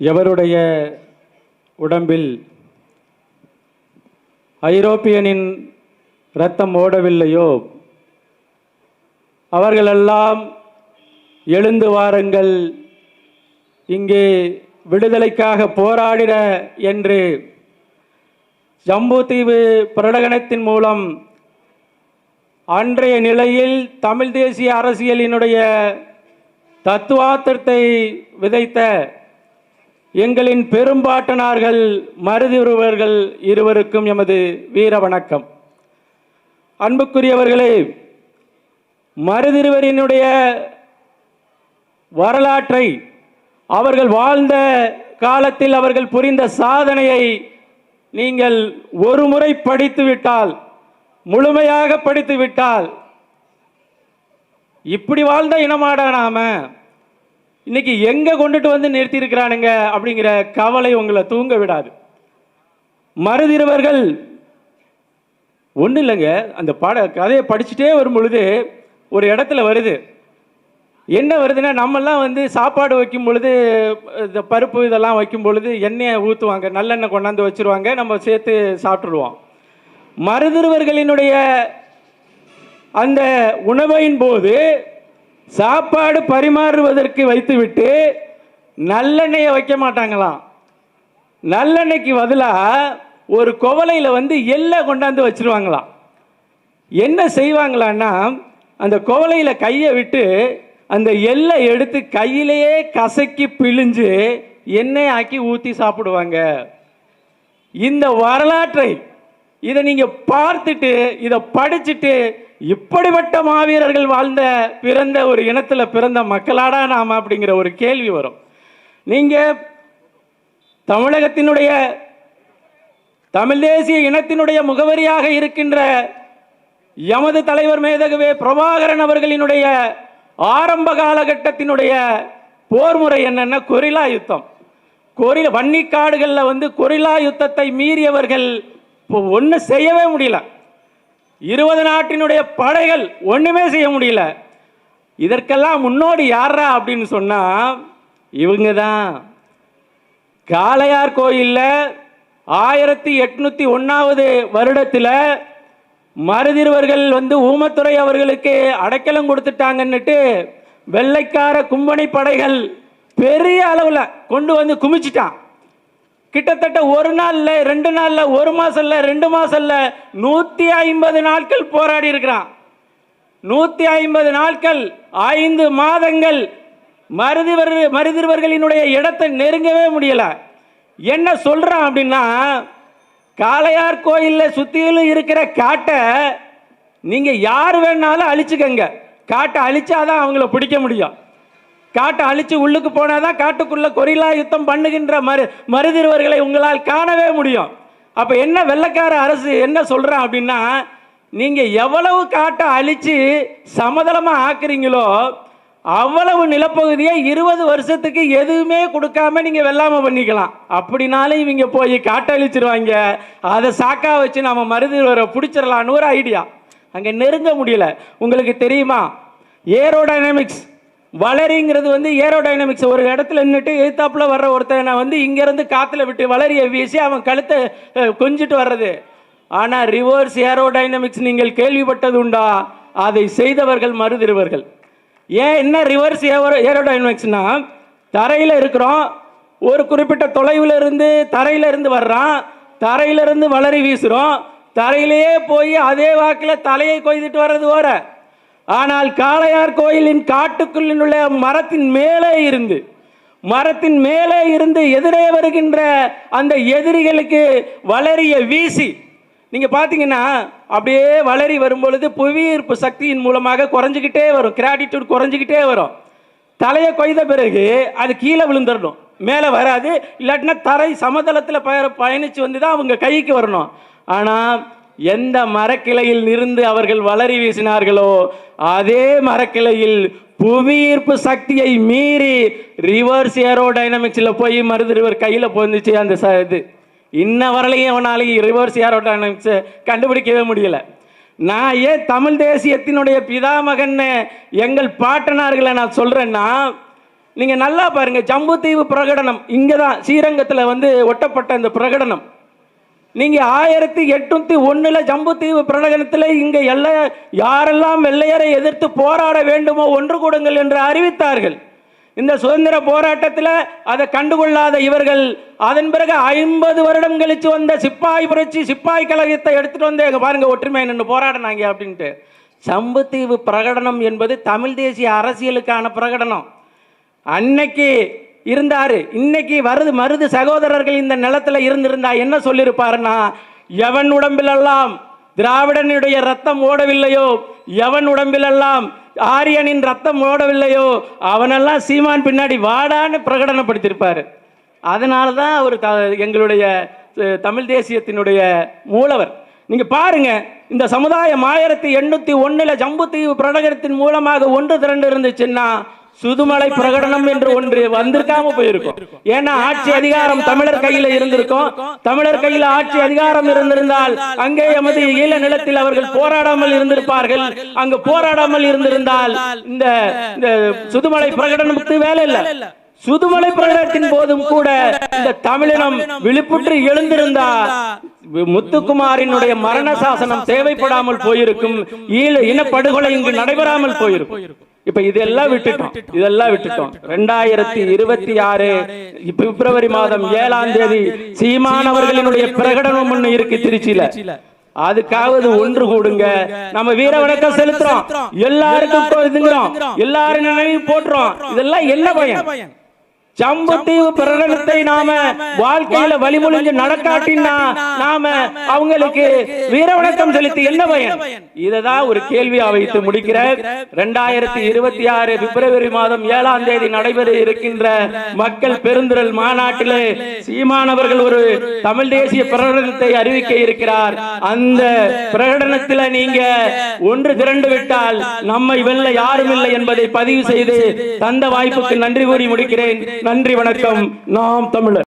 எவருடைய உடம்பில் ஐரோப்பியனின் இரத்தம் ஓடவில்லையோ அவர்களெல்லாம் எழுந்து வாருங்கள், இங்கே விடுதலைக்காக போராடிட என்று ஜம்புதீவு பிரகடனத்தின் மூலம் அன்றைய நிலையில் தமிழ் தேசிய அரசியலினுடைய தத்துவார்த்தத்தை விதைத்த எங்களின் பெரும்பாட்டனார்கள் மருதிருவர்கள் இருவருக்கும் எமது வீர வணக்கம். அன்புக்குரியவர்களே, மருதிருவரினுடைய வரலாற்றை, அவர்கள் வாழ்ந்த காலத்தில் அவர்கள் புரிந்த சாதனையை நீங்கள் ஒரு முறை படித்துவிட்டால், முழுமையாக படித்துவிட்டால், இப்படி வாழ்ந்த இனமாடா நாம, இன்னைக்கு எங்க கொண்டுட்டு வந்து நிறுத்தி இருக்கிறானுங்க அப்படிங்கிற கவலை உங்களை தூங்க விடாது. மருதிருவர்கள் ஒன்றும் இல்லைங்க, அந்த கதையை படிச்சுட்டே வரும் பொழுது ஒரு இடத்துல வருது. என்ன வருதுன்னா, நம்மெல்லாம் வந்து சாப்பாடு வைக்கும் பொழுது இந்த பருப்பு இதெல்லாம் வைக்கும் பொழுது எண்ணெயை ஊற்றுவாங்க, நல்லெண்ணெய் கொண்டாந்து வச்சுருவாங்க, நம்ம சேர்த்து சாப்பிட்ருவோம். மருதிருவர்களினுடைய அந்த உணவின் போது சாப்பாடு பரிமாறுவதற்கு வைத்துவிட்டு நல்லெண்ணெயை வைக்க மாட்டாங்களாம். நல்லெண்ணெய்க்கு பதிலாக ஒரு குவளையில் வந்து எள்ளை கொண்டாந்து வச்சுருவாங்களாம். என்ன செய்வாங்களான்னா, அந்த குவளையில் கையை விட்டு அந்த எள்ளை எடுத்து கையிலேயே கசக்கி பிழிஞ்சு எண்ணெய் ஆக்கி ஊற்றி சாப்பிடுவாங்க. இந்த வரலாற்றை இதை நீங்கள் பார்த்துட்டு இதை படிச்சுட்டு, இப்படிப்பட்ட மாவீரர்கள் வாழ்ந்த பிறந்த ஒரு இனத்தில் பிறந்த மக்களாடா நாம் அப்படிங்கிற ஒரு கேள்வி வரும். நீங்கள் தமிழகத்தினுடைய தமிழ் தேசிய இனத்தினுடைய முகவரியாக இருக்கின்ற எமது தலைவர் மேதகுவே பிரபாகரன் அவர்களினுடைய ஆரம்ப காலகட்டத்தினுடைய போர் முறை என்னன்னா கொரில்லா யுத்தம். வன்னிக்காடுகளில் வந்து கொரில்லா யுத்தத்தை மீறியவர்கள் இப்போ ஒன்றும் செய்யவே முடியல. 20 நாட்டினுடைய படைகள் ஒன்றுமே செய்ய முடியல. இதற்கெல்லாம் முன்னோடி யாரா அப்படின்னு சொன்னால் இவங்க தான். காளையார் கோயிலில் 1801 வருடத்தில் மருதிருவர்கள் வந்து ஊமத்துறை அவர்களுக்கு அடைக்கலம் கொடுத்துட்டாங்கன்னுட்டு வெள்ளைக்கார கும்பனி படைகள் பெரிய அளவில் கொண்டு வந்து குமிச்சிட்டான். கிட்டத்தட்ட ஒரு நாள்ல, 2 நாள்ல, 1 மாசம் இல்ல, 2 மாசம் இல்ல, 150 நாட்கள் போராடி இருக்கிறான். 150 நாட்கள், 5 மாதங்கள் மருதிருவர்களினுடைய இடத்தை நெருங்கவே முடியல. என்ன சொல்றான் அப்படின்னா, காளையார் கோயிலில் சுற்றிலும் இருக்கிற காட்டை நீங்கள் யார் வேணாலும் அழிச்சுக்கங்க, காட்டை அழிச்சாதான் அவங்கள பிடிக்க முடியும். காட்டை அழிச்சு உள்ளுக்கு போனாதான் காட்டுக்குள்ள கொரில்லா யுத்தம் பண்ணுகின்ற மருதிருவர்களை உங்களால் காணவே முடியும். அப்போ என்ன வெள்ளைக்கார அரசு என்ன சொல்கிறான் அப்படின்னா, நீங்கள் எவ்வளவு காட்டை அழித்து சமதளமாக ஆக்குறீங்களோ அவ்வளவு நிலப்பகுதியை 20 வருஷத்துக்கு எதுவுமே கொடுக்காம நீங்கள் வெள்ளாமை பண்ணிக்கலாம். அப்படின்னாலும் இவங்க போய் காட்டை அழிச்சிருவாங்க. அதை சாக்கா வச்சு நம்ம மருதிருவரை பிடிச்சிடலான்னு ஒரு ஐடியா. அங்கே நெருங்க முடியல. உங்களுக்கு தெரியுமா, ஏரோடைனமிக்ஸ் வளரிங்கிறது வந்து ஏரோடைனமிக்ஸ். ஒரு இடத்துல நின்றுட்டு எதிர்த்தாப்புல வர்ற ஒருத்தனை வந்து இங்கேருந்து காற்றுல விட்டு வளரியை வீசி அவன் கழுத்தை கொஞ்சிட்டு வர்றது. ஆனால் ரிவர்ஸ் ஏரோடைனமிக்ஸ் நீங்கள் கேள்விப்பட்டது உண்டா? அதை செய்தவர்கள் மருதிருவர்கள். ஏன் என்ன ரிவர்ஸ் ஏரோடைனமிக்ஸ்னா, தரையில் இருக்கிறோம், ஒரு குறிப்பிட்ட தொலைவில் இருந்து தரையிலிருந்து வர்றான், தரையிலிருந்து வளரி வீசுகிறோம், தரையிலேயே போய் அதே வாக்கில் தலையை கொய்துட்டு வர்றது வர. ஆனால் காளையார் கோயிலின் காட்டுக்குள்ளில் உள்ள மரத்தின் மேலே இருந்து எதிரே வருகின்ற அந்த எதிரிகளுக்கு வளரிய வீசி, நீங்கள் பார்த்தீங்கன்னா அப்படியே வளரி வரும்பொழுது புவியீர்ப்பு சக்தியின் மூலமாக குறைஞ்சிக்கிட்டே வரும், கிராட்டிடியூட் குறைஞ்சிக்கிட்டே வரும். தலையை கொய்த பிறகு அது கீழே விழுந்துடணும், மேலே வராது. இல்லாட்டினா தரை சமதளத்தில் பயணித்து வந்து தான் அவங்க கைக்கு வரணும். ஆனால் எந்த மரக்கிளையில் இருந்து அவர்கள் வளரி வீசினார்களோ அதே மரக்கிளையில் புவியீர்ப்பு சக்தியை மீறி ரிவர்ஸ் ஏரோடைனமிக்ஸில் போய் மருதிருவர் கையில் போந்துச்சு அந்த இது. இன்ன வரலையும் அவனாலையும் ரிவர்ஸ் ஏரோடைனமிக்ஸை கண்டுபிடிக்கவே முடியலை. நான் ஏன் தமிழ் தேசியத்தினுடைய பிதாமகன் எங்கள் பாட்டனார்களை நான் சொல்கிறேன்னா, நீங்க நல்லா பாருங்க, ஜம்புத்தீவு பிரகடனம் இங்கதான் ஸ்ரீரங்கத்தில் வந்து ஒட்டப்பட்ட இந்த பிரகடனம். நீங்க 1801 ஜம்புத்தீவு பிரகடனத்தில் இங்க யாரெல்லாம் வெள்ளையரை எதிர்த்து போராட வேண்டுமோ ஒன்று கூடுங்கள் என்று அறிவித்தார்கள். இந்த சுதந்திர போராட்டத்தில் அதை கண்டுகொள்ளாத இவர்கள் அதன் பிறகு 50 வருடம் கழிச்சு வந்த சிப்பாய் புரட்சி, சிப்பாய் கழகத்தை எடுத்துட்டு வந்து எங்க பாருங்க ஒற்றுமை நின்று போராடினாங்க அப்படின்ட்டு. ஜம்புத்தீவு பிரகடனம் என்பது தமிழ் தேசிய அரசியலுக்கான பிரகடனம். அன்னைக்கு இருந்தாரு, இன்னைக்கு மருது சகோதரர்கள் இந்த நிலத்துல இருந்திருந்தா என்ன சொல்லியிருப்பாருன்னா, எவன் உடம்பிலெல்லாம் திராவிடனுடைய ரத்தம் ஓடவில்லையோ, எவன் உடம்பிலெல்லாம் ஆரியனின் ரத்தம் ஓடவில்லையோ அவனெல்லாம் சீமான் பின்னாடி வாடான்னு பிரகடனப்படுத்தியிருப்பாரு. அதனால தான் அவர் எங்களுடைய தமிழ் தேசியத்தினுடைய மூலவர். நீங்க பாருங்க, இந்த சமுதாயம் 1801 ஜம்புத்தீவு பிரகடனத்தின் மூலமாக ஒன்று திரண்டு இருந்துச்சுன்னா சுதுமலை பிரகடனம் என்று ஒன்று வந்திருக்காம போயிருக்கும். ஏன்னா ஆட்சி அதிகாரம் தமிழர் கையில இருந்திருக்கும். தமிழர் கையில ஆட்சி அதிகாரம் இருந்திருந்தால் அங்கே எமது ஈழ நிலத்தில் அவர்கள் போராடாமல் இருந்திருப்பார்கள். அங்கு போராடாமல் இருந்திருந்தால் இந்த சுதுமலை பிரகடனத்துக்கு வேலை இல்லை. சுதுமலை பிரகடனத்தின் போதும் கூட இந்த தமிழினம் விழிப்புற்று எழுந்திருந்தா முத்துக்குமாரினுடைய மரண சாசனம் தேவைப்படாமல் போயிருக்கும், ஈழ இனப்படுகொலை இங்கு நடைபெறாமல் போயிருக்கும். இப்ப இதெல்லாம் விட்டுட்டோம். 2026 பிப்ரவரி மாதம் 7ஆம் தேதி சீமான் அவர்களினுடைய பிரகடனம் ஒண்ணு இருக்கு திருச்சியில. அதுக்காவது ஒன்று கூடுங்க. நம்ம வீர வணக்கம் செலுத்துறோம், எல்லாருக்கும் எல்லாரும் நினைவு போட்டுறோம். இதெல்லாம் என்ன பயன்? ஜம்புத்தீவு பிரகடனத்தை நாம வாழ்க்கையில வழிமொழிஞ்சு நடக்காட்டினா நாம அவங்களுக்கு வீர வணக்கம் செலுத்தி என்ன பயன்? இததான் ஒரு கேள்வியா வைத்து முடிக்கிற 2026 பிப்ரவரி மாதம் 7ஆம் தேதி நடைபெற இருக்கின்ற மக்கள் பெருந்திரள் மாநாட்டிலே சீமானவர்கள் ஒரு தமிழ் தேசிய பிரகடனத்தை அறிவிக்க இருக்கிறார். அந்த பிரகடனத்தில் நீங்க ஒன்று திரண்டு விட்டால் நம்மை வெல்ல யாரும் இல்லை என்பதை பதிவு செய்து தந்த வாய்ப்புக்கு நன்றி கூறி முடிக்கிறேன். நன்றி, வணக்கம். நாம் தமிழர்.